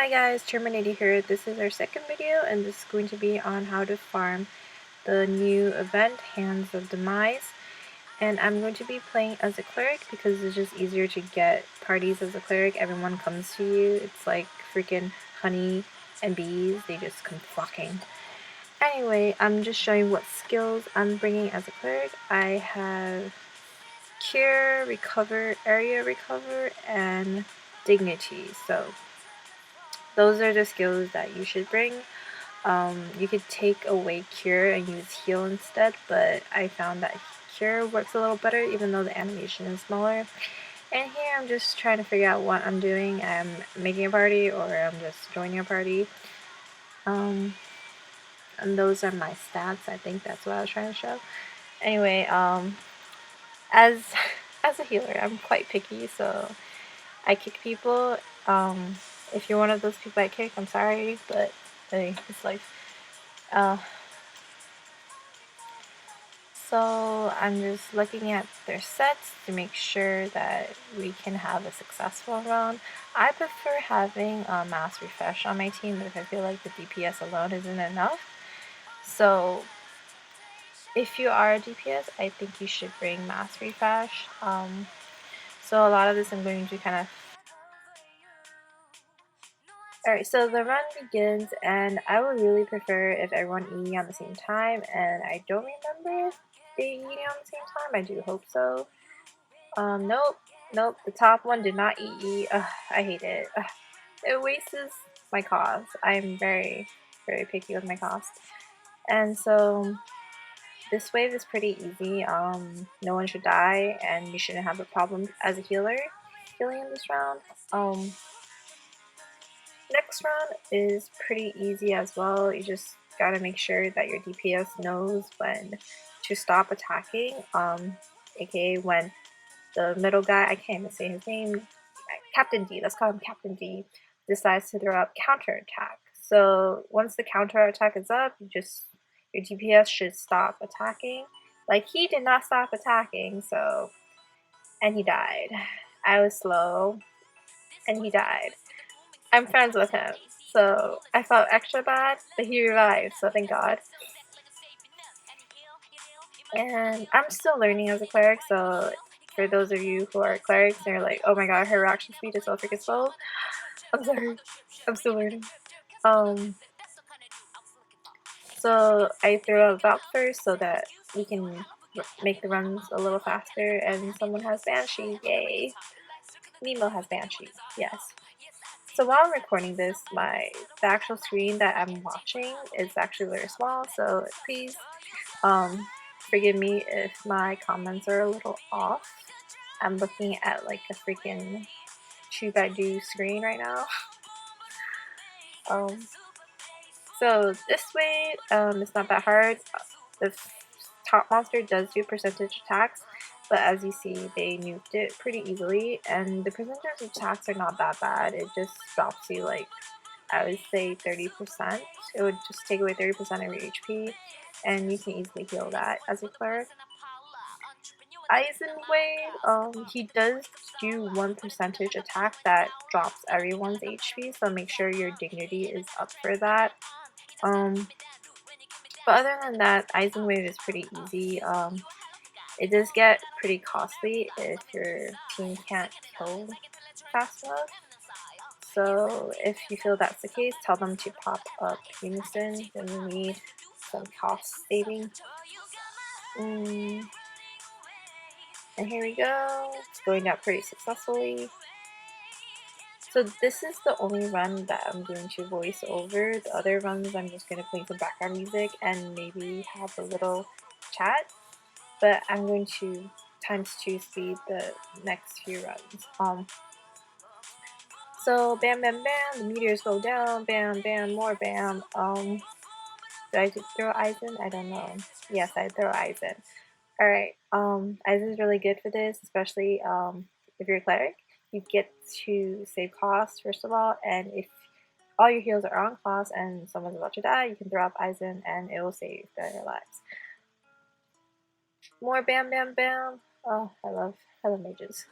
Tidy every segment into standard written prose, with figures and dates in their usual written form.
Hi guys, TerMINator here. This is our second video and this is going to be on how to farm the new event, Hands of Demise. And I'm going to be playing as a cleric because it's just easier to get parties as a cleric. Everyone comes to you. It's like freaking honey and bees. They just come flocking. Anyway, I'm just showing what skills I'm bringing as a cleric. I have Cure, Recover, Area Recover, and Dignity. So those are the skills that you should bring. You could take away Cure and use Heal instead, but I found that Cure works a little better even though the animation is smaller. And here I'm just trying to figure out what I'm doing. I'm making a party or I'm just joining a party. And those are my stats. I think that's what I was trying to show. Anyway, as as a healer, I'm quite picky, so I kick people. If you're one of those people I kick, I'm sorry, but hey, it's life. So I'm just looking at their sets to make sure that we can have a successful run. I prefer having a mass refresh on my team because I feel like the DPS alone isn't enough. So if you are a DPS, I think you should bring mass refresh. So a lot of this I'm going to kind of... Alright, so the run begins, and I would really prefer if everyone eating on the same time, and I don't remember if they eating on the same time. I do hope so. Nope, the top one did not eat. Ugh, I hate it. Ugh, it wastes my cost. I'm very picky with my cost. And so this wave is pretty easy. No one should die, and you shouldn't have a problem as a healer healing in this round. Next round is pretty easy as well. You just gotta make sure that your DPS knows when to stop attacking, aka when the middle guy, I can't even say his name, Captain D, let's call him Captain D, decides to throw up counterattack. So once the counterattack is up, your DPS should stop attacking. Like, he did not stop attacking, so, and he died. I was slow, and he died. I'm friends with him, so I felt extra bad, but he revived, so thank God. And I'm still learning as a cleric, so for those of you who are clerics and you're like, oh my god, her reaction speed is so freaking slow, I'm sorry, I'm still learning. So I threw a Valk first so that we can make the runs a little faster, and someone has Banshee, yay! Nemo has Banshee, yes. So while I'm recording this, the actual screen that I'm watching is actually very small, so please forgive me if my comments are a little off. I'm looking at like a freaking 2x2 screen right now. So this way, it's not that hard. The top monster does do percentage attacks, but as you see, they nuked it pretty easily, and the percentage attacks are not that bad. It just drops you like, I would say 30%. It would just take away 30% of your HP, and you can easily heal that as a cleric. Eisen Wave, he does do 1% attack that drops everyone's HP, so make sure your dignity is up for that. But other than that, Eisen Wave is pretty easy. It does get pretty costly if your team can't kill fast enough. So if you feel that's the case, tell them to pop up Unison, then you need some cost saving. And here we go, it's going down pretty successfully. So this is the only run that I'm going to voice over. The other runs I'm just going to play some background music and maybe have a little chat. But I'm going to ×2 speed the next few runs. So bam bam bam, the meteors go down, bam bam, more bam. Did I just throw Eisen? I don't know. Yes, I throw Eisen. Alright, Eisen's really good for this, especially if you're a cleric. You get to save cost, first of all, and if all your heals are on cost and someone's about to die, you can throw up Eisen and it will save their lives. More bam bam bam. Oh, I love mages.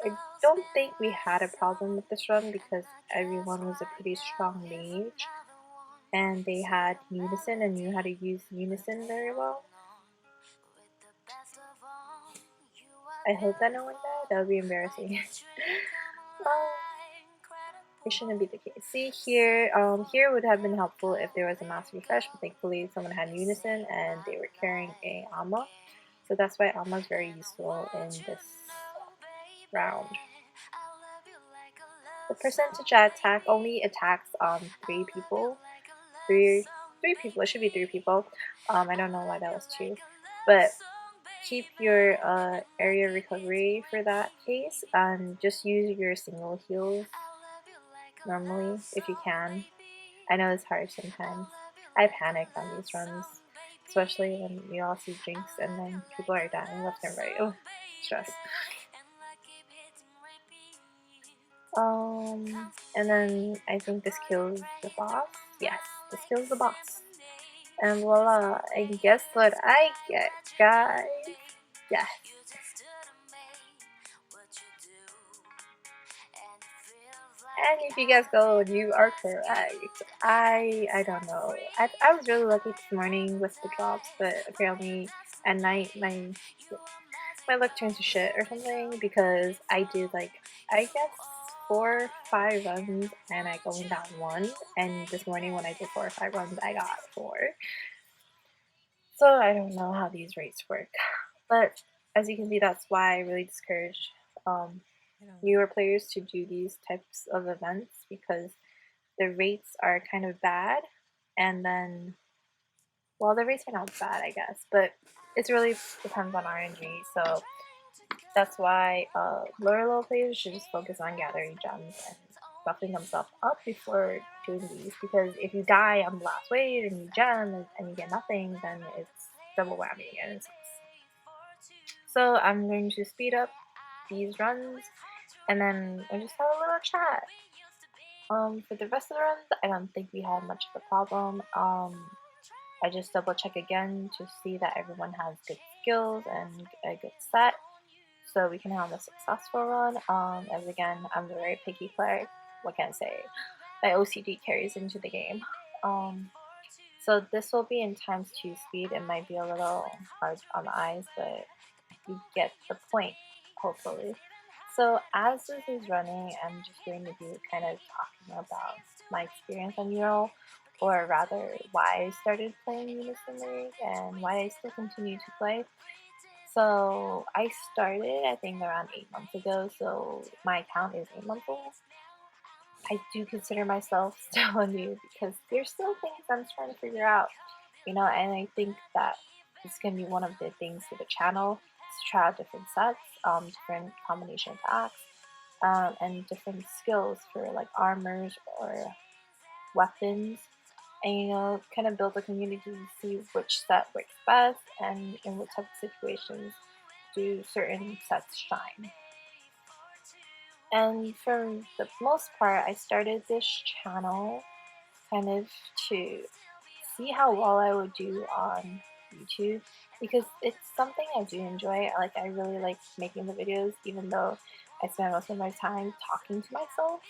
I don't think we had a problem with this run because everyone was a pretty strong mage and they had Unison and knew how to use Unison very well. I hope that no one died. That would be embarrassing. It shouldn't be the case. See here, here would have been helpful if there was a mass refresh, but thankfully someone had Unison and they were carrying a Amma. So that's why Amma is very useful in this round. The percentage attack only attacks 3 people. Three people. It should be 3 people. I don't know why that was 2, but keep your area recovery for that case. Just use your single heals normally if you can. I know it's hard sometimes. I panic on these runs, especially when you all see Jinx and then people are dying left and right. Oh, stress. And then I think this kills the boss. Yes, this kills the boss. And voila, and guess what I get, guys? Yes. And if you guys go, you are correct. I don't know. I was really lucky this morning with the drops, but apparently at night my luck turns to shit or something because I did like I guess 4 or 5 runs and I only got 1, and this morning when I did 4 or 5 runs I got 4. So I don't know how these rates work, but as you can see, that's why I really discourage newer players to do these types of events because the rates are kind of bad, and then, well, the rates are not bad, I guess, but it really depends on RNG, so that's why lower level players should just focus on gathering gems and buffing themselves up before doing these, because if you die on the last wave and you gem and you get nothing, then it's double whammy and it sucks. So I'm going to speed up these runs and then we'll just have a little chat. For the rest of the runs, I don't think we had much of a problem. I just double check again to see that everyone has good skills and a good set, so we can have a successful run. As again, I'm a very picky Cleric. What can I say? My OCD carries into the game. So this will be in ×2 speed. It might be a little hard on the eyes, but you get the point, hopefully. So as this is running, I'm just going to be kind of talking about my experience on Euro, or rather why I started playing Unison League and why I still continue to play. So I started, I think, around 8 months ago, so my account is 8 months old. I do consider myself still a noob because there's still things I'm trying to figure out, you know, and I think that it's going to be one of the things for the channel to try out different sets, different combination attacks, and different skills for like armors or weapons, and you know, kind of build a community to see which set works best and in what type of situations do certain sets shine. And for the most part, I started this channel kind of to see how well I would do on YouTube, because it's something I do enjoy. Like, I really like making the videos, even though I spend most of my time talking to myself.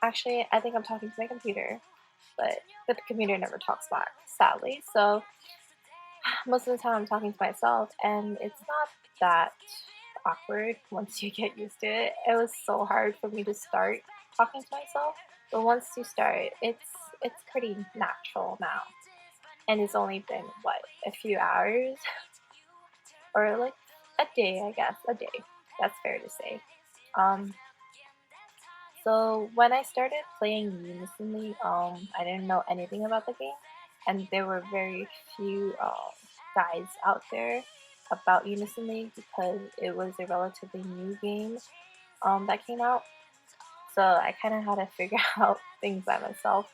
Actually, I think I'm talking to my computer, but the computer never talks back, sadly. So most of the time I'm talking to myself, and it's not that awkward once you get used to it. It was so hard for me to start talking to myself, but once you start, it's pretty natural now. And it's only been, what, a few hours? Or like a day, I guess. A day. That's fair to say. So when I started playing Unison League, I didn't know anything about the game, and there were very few guides out there about Unison League because it was a relatively new game that came out. So I kind of had to figure out things by myself.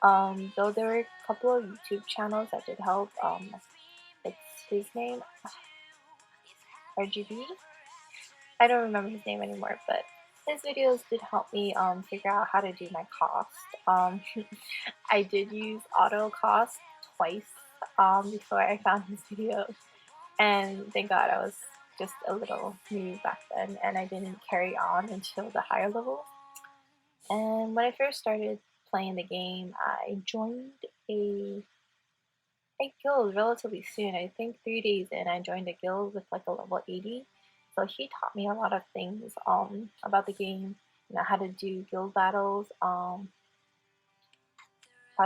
Though there were a couple of YouTube channels that did help. What's his name? RGB? I don't remember his name anymore, but his videos did help me figure out how to do my cost. I did use auto cost twice before I found his video, and thank God I was just a little new back then, and I didn't carry on until the higher levels. And when I first started playing the game, I joined a guild relatively soon. I think 3 days in, I joined a guild with like a level 80. So he taught me a lot of things about the game, how to do guild battles, how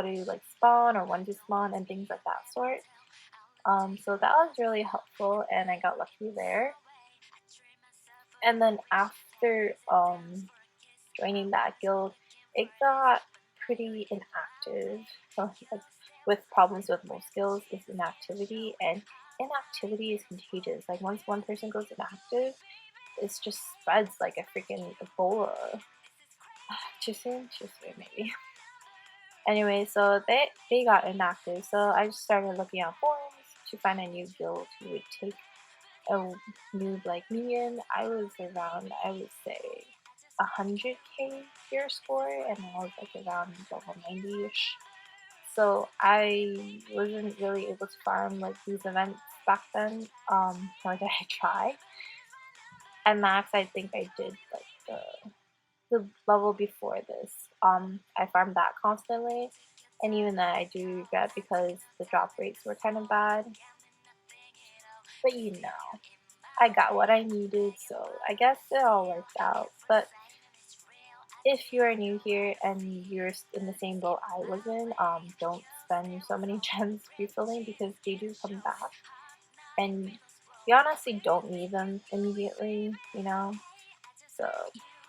to like spawn or when to spawn and things like that sort. So that was really helpful, and I got lucky there. And then after joining that guild, it got pretty inactive. So, like, with problems with most guilds is inactivity, and inactivity is contagious. Like once one person goes inactive, it just spreads like a freaking Ebola. Too soon? Too soon, maybe. Anyway, so they got inactive, so I just started looking on forums to find a new guild who would take a noob like me in. I was around, I would say, 100k gear score, and I was like around level 90ish. So I wasn't really able to farm like these events back then, nor did I try. At max, I think I did like the level before this. I farmed that constantly, and even that I do regret because the drop rates were kind of bad. But I got what I needed, so I guess it all worked out. But if you are new here and you're in the same boat I was in, don't spend so many gems refilling because they do come back, and you honestly don't need them immediately, So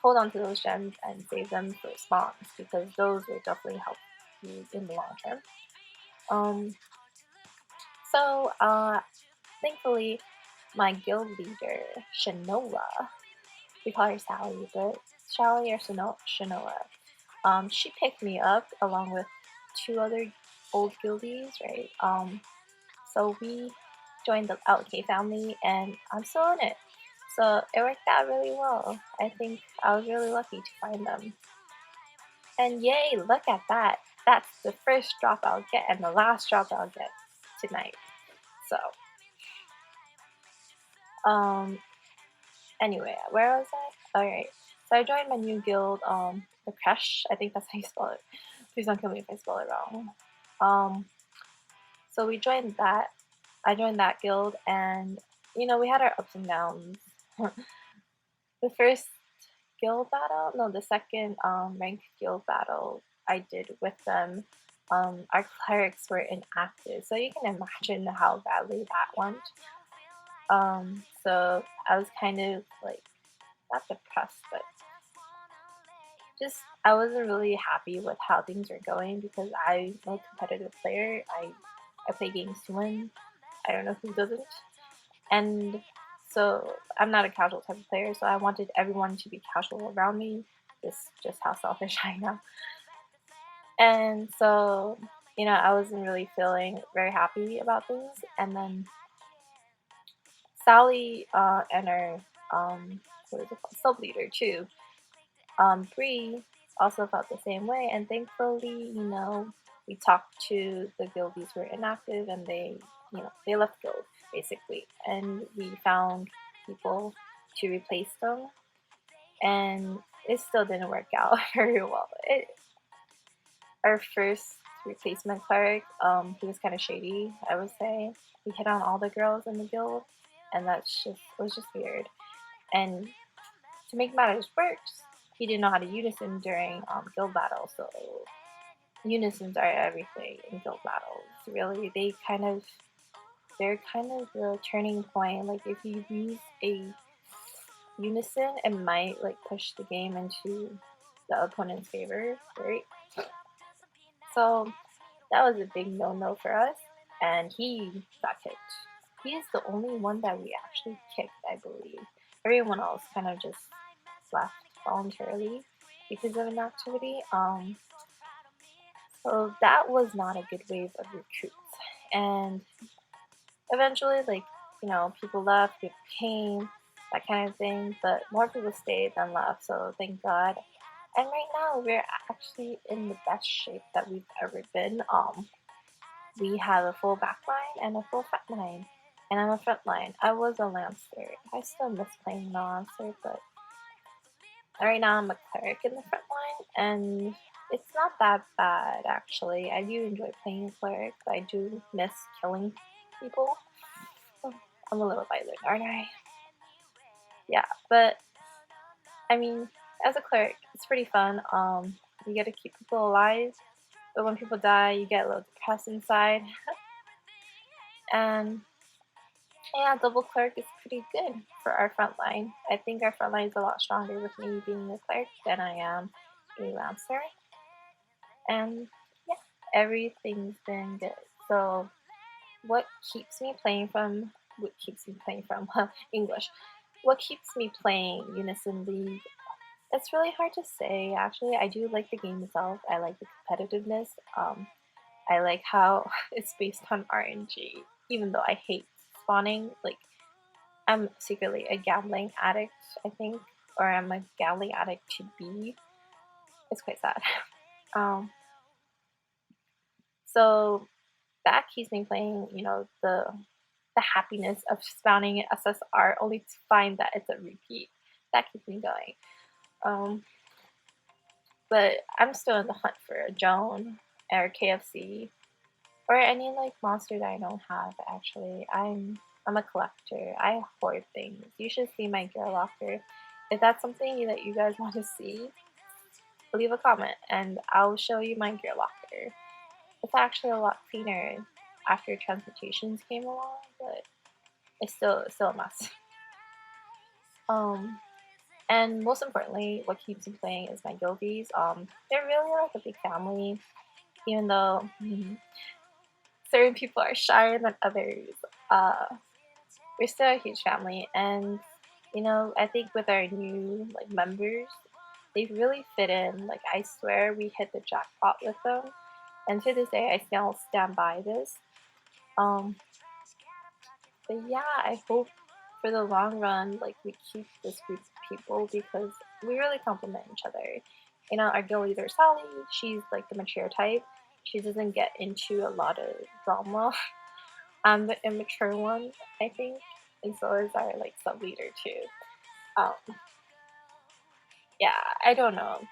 hold on to those gems and save them for spawns because those will definitely help you in the long term. Thankfully, my guild leader, Shanoa, we call her Sally, but Sally or Shanoa, she picked me up along with 2 other old guildies, right? So we joined the LK family, and I'm still in it. So it worked out really well. I think I was really lucky to find them. And yay, look at that. That's the first drop I'll get and the last drop I'll get tonight. So, anyway, where was I? Alright, so I joined my new guild, the Crush. I think that's how you spell it. Please don't kill me if I spell it wrong. So we joined that. I joined that guild, and we had our ups and downs. The first guild battle, no, the second ranked guild battle I did with them, our clerics were inactive, so you can imagine how badly that went. So I was kind of like, not depressed, but just I wasn't really happy with how things were going because I'm a competitive player. I play games to win. I don't know who doesn't. And so I'm not a casual type of player, so I wanted everyone to be casual around me. This is just how selfish I am. And so, I wasn't really feeling very happy about things. And then Sally and her what is it called? Sub leader too, Bree, also felt the same way. And thankfully, we talked to the guildies who were inactive, and they left guild basically, and we found people to replace them, and it still didn't work out very well. Our first replacement cleric, he was kind of shady, I would say. He hit on all the girls in the guild, and was just weird. And to make matters worse, he didn't know how to unison during guild battles, so unisons are everything in guild battles. Really, they're kind of the turning point. Like if you use a unison, it might like push the game into the opponent's favor, right? So that was a big no-no for us, and he got kicked. He's the only one that we actually kicked, I believe. Everyone else kind of just left voluntarily because of inactivity. So that was not a good wave of recruits, and eventually, people left, people came, that kind of thing, but more people stayed than left, so thank God. And right now, we're actually in the best shape that we've ever been. We have a full back line and a full front line. and I'm a frontline. I was a Lancer. I still miss playing the Lancer, but right now I'm a Cleric in the front line, and it's not that bad actually. I do enjoy playing Cleric, but I do miss killing people. Oh, I'm a little violent, aren't I? Yeah, but I mean, as a Cleric, it's pretty fun. You get to keep people alive, but when people die, you get a little depressed inside. And yeah, double Cleric is pretty good for our front line. I think our front line is a lot stronger with me being a Cleric than I am a Lancer. And yeah, everything's been good. So what keeps me playing from English? What keeps me playing Unison League? It's really hard to say. Actually, I do like the game itself. I like the competitiveness. I like how it's based on RNG, even though I hate spawning. Like, I'm secretly a gambling addict, I think, or I'm a gambling addict to be. It's quite sad. Um, so that keeps me playing, you know, the happiness of spawning SSR only to find that it's a repeat. That keeps me going. But I'm still in the hunt for a Joan or KFC or any like monster that I don't have actually. I'm a collector. I hoard things. You should see my gear locker. If that's something that you guys want to see, leave a comment and I'll show you my gear locker. It's actually a lot cleaner after transmutations came along, but it's still a mess. And most importantly, what keeps me playing is my guildies. They're really like a big family, even though certain people are shyer than others. We're still a huge family, and you know, I think with our new like members, they really fit in. Like I swear, we hit the jackpot with them, and to this day, I still stand by this. But yeah, I hope for the long run, like we keep this group of people because we really complement each other. You know, our guild leader Sally, she's like the mature type. She doesn't get into a lot of drama. I'm the immature one, I think, and so is our like sub leader too. Um, yeah, I don't know.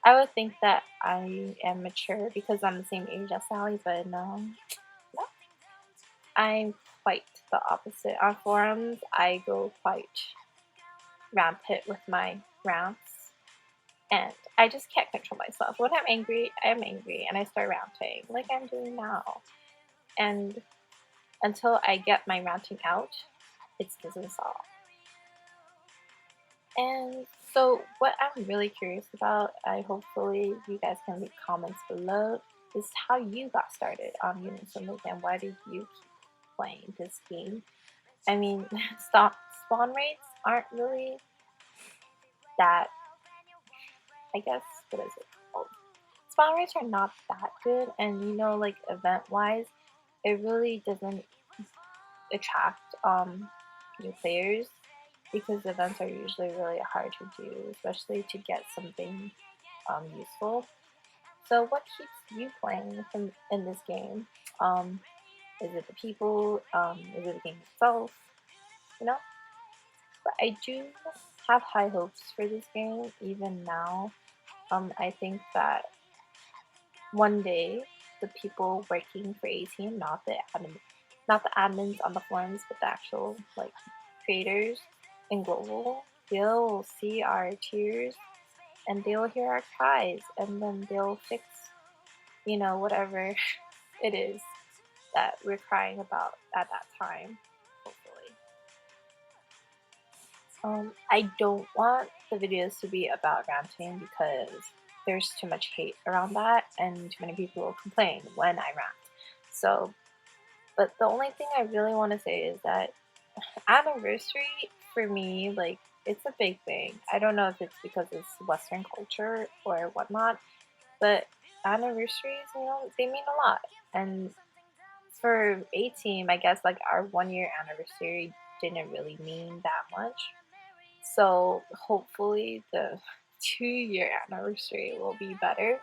I would think that I am mature because I'm the same age as Sally, but no, I'm quite the opposite. On forums, I go quite rampant with my rants, and I just can't control myself. When I'm angry, and I start ranting, like I'm doing now. And until I get my ranting out, it doesn't stop. And so, what I'm really curious about, I hopefully you guys can leave comments below, is how you got started on Unison and why did you keep playing this game? I mean, spawn rates aren't really that, I guess, what is it called? Spawn rates are not that good, and you know, like event-wise, it really doesn't attract new players because events are usually really hard to do, especially to get something useful. So what keeps you playing in this game? Is it the people? Is it the game itself? You know? But I do have high hopes for this game even now. I think that one day the people working for A-Team, not the admins on the forums, but the actual like creators in global, they'll see our tears and they'll hear our cries and then they'll fix, you know, whatever it is that we're crying about at that time, hopefully. I don't want the videos to be about ranting because there's too much hate around that and too many people will complain when I rant. So, but the only thing I really want to say is that anniversary for me, like, it's a big thing. I don't know if it's because it's Western culture or whatnot, but anniversaries, you know, they mean a lot. And for A-Team, I guess like our 1 year anniversary didn't really mean that much. So hopefully the 2 year anniversary will be better.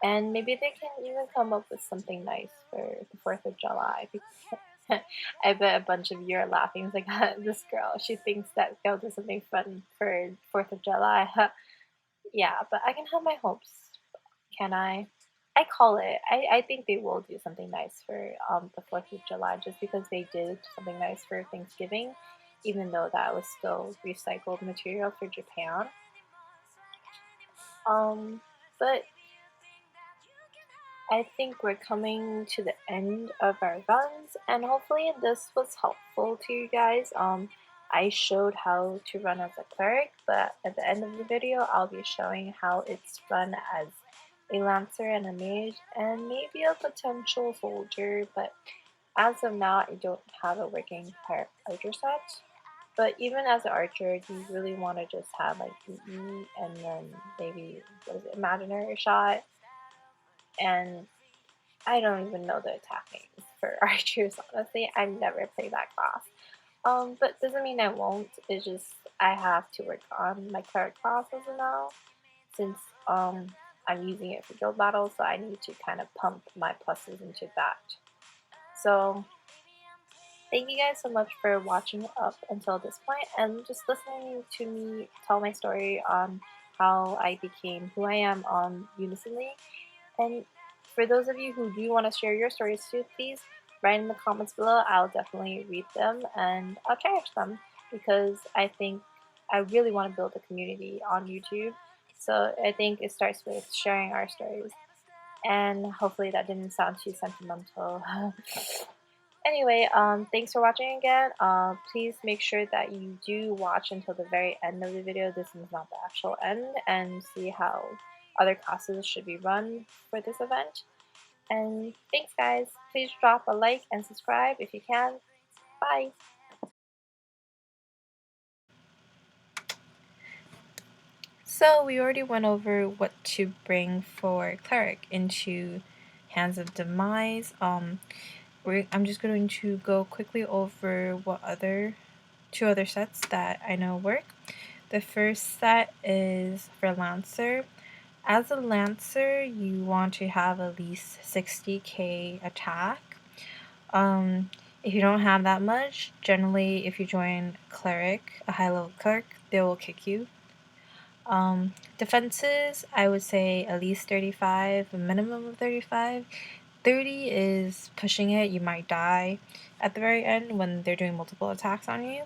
And maybe they can even come up with something nice for the 4th of July. I bet a bunch of you are laughing. It's like, this girl, she thinks that they'll do something fun for 4th of July. Yeah, but I can have my hopes. Can I? I call it. I think they will do something nice for the 4th of July just because they did something nice for Thanksgiving, even though that was still recycled material for Japan. But I think we're coming to the end of our runs, and hopefully this was helpful to you guys. I showed how to run as a cleric, but at the end of the video, I'll be showing how it's run as a lancer and a mage, and maybe a potential soldier, but as of now, I don't have a working archer set. But even as an archer, you really want to just have like EE and then maybe, what is it, imaginary shot, and I don't even know the attack names for archers, honestly. I've never played that class. But doesn't mean I won't. It's just I have to work on my cleric class as of now, since I'm using it for guild battles, so I need to kind of pump my pluses into that. So thank you guys so much for watching up until this point and just listening to me tell my story on how I became who I am on Unison League. And for those of you who do want to share your stories too, please write in the comments below. I'll definitely read them and I'll cherish them because I think I really want to build a community on YouTube. So I think it starts with sharing our stories. And hopefully that didn't sound too sentimental. Anyway, thanks for watching again. Please make sure that you do watch until the very end of the video. This is not the actual end, and see how other classes should be run for this event. And thanks guys. Please drop a like and subscribe if you can. Bye! So we already went over what to bring for Cleric into Hands of Demise. I'm just going to go quickly over what two other sets that I know work. The first set is for Lancer. As a Lancer, you want to have at least 60k attack. If you don't have that much, generally if you join Cleric, a high level Cleric, they will kick you. Defenses, I would say at least 35, a minimum of 35. 30 is pushing it, you might die at the very end when they're doing multiple attacks on you.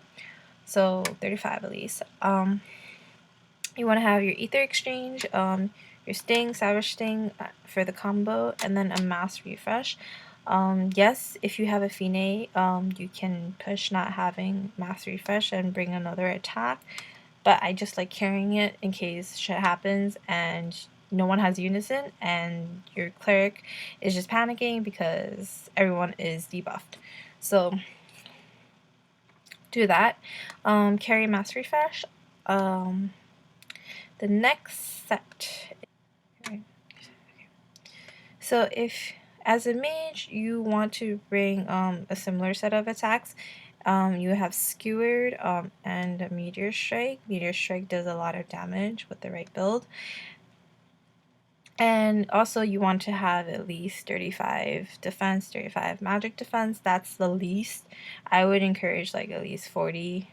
So 35 at least. You want to have your Ether Exchange, your Sting, Savage Sting for the combo, and then a Mass Refresh. Yes, if you have a Fine, you can push not having Mass Refresh and bring another attack, but I just like carrying it in case shit happens and no one has Unison and your Cleric is just panicking because everyone is debuffed. So do that. Carry Mass Refresh. The next set. So if as a mage you want to bring a similar set of attacks, you have Skewered and Meteor Strike. Meteor Strike does a lot of damage with the right build. And also you want to have at least 35 defense, 35 magic defense. That's the least. I would encourage like at least 40.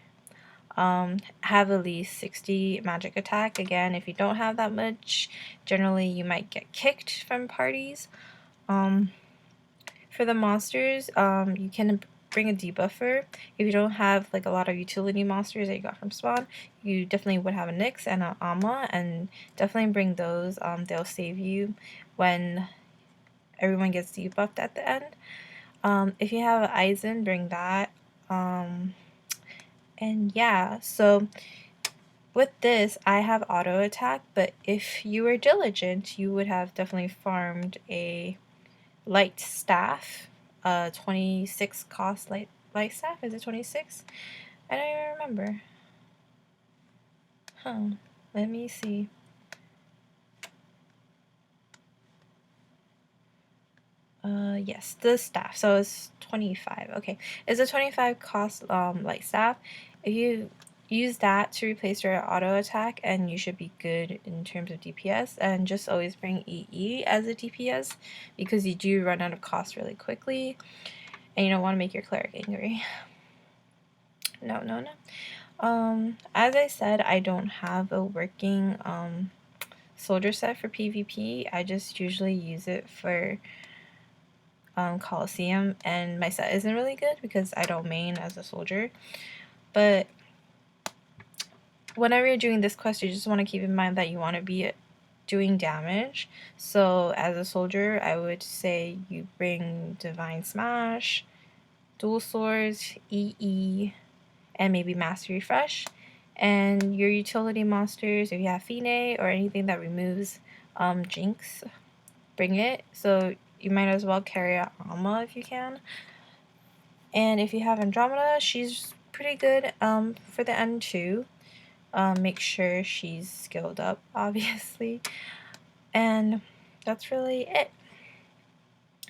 Have at least 60 magic attack. Again, if you don't have that much, generally you might get kicked from parties. For the monsters, you can bring a debuffer. If you don't have like a lot of utility monsters that you got from spawn, you definitely would have a Nyx and an Amma, and definitely bring those. They'll save you when everyone gets debuffed at the end. If you have Eisen, bring that. And yeah, so with this, I have auto attack, but if you were diligent, you would have definitely farmed a light staff, 26 cost light staff. Is it 26? I don't even remember. Let me see. Yes, the staff. So it's 25. Okay, it's a 25 cost light staff. If you use that to replace your auto attack, and you should be good in terms of DPS. And just always bring EE as a DPS because you do run out of cost really quickly. and you don't want to make your cleric angry. No, no, no. As I said, I don't have a working soldier set for PvP. I just usually use it for Coliseum, and my set isn't really good because I don't main as a soldier. But whenever you're doing this quest, you just want to keep in mind that you want to be doing damage. So as a soldier, I would say you bring Divine Smash, Dual Swords, EE, and maybe Master Refresh. And your utility monsters, if you have Fine or anything that removes Jinx, bring it. So you might as well carry out Alma if you can. And if you have Andromeda, she's pretty good for the end too. Make sure she's skilled up, obviously. And that's really it.